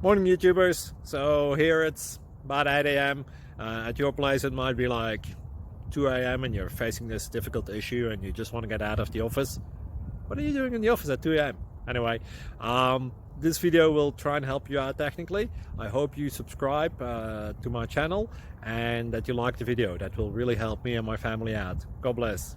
Morning, YouTubers. So here it's about 8 a.m. At your place, it might be like 2 a.m. and you're facing this difficult issue and you just want to get out of the office. What are you doing in the office at 2 a.m.? Anyway, this video will try and help you out technically. I hope you subscribe to my channel and that you like the video. That will really help me and my family out. God bless.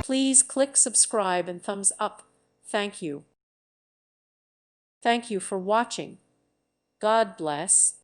Please click subscribe and thumbs up. Thank you. Thank you for watching. God bless.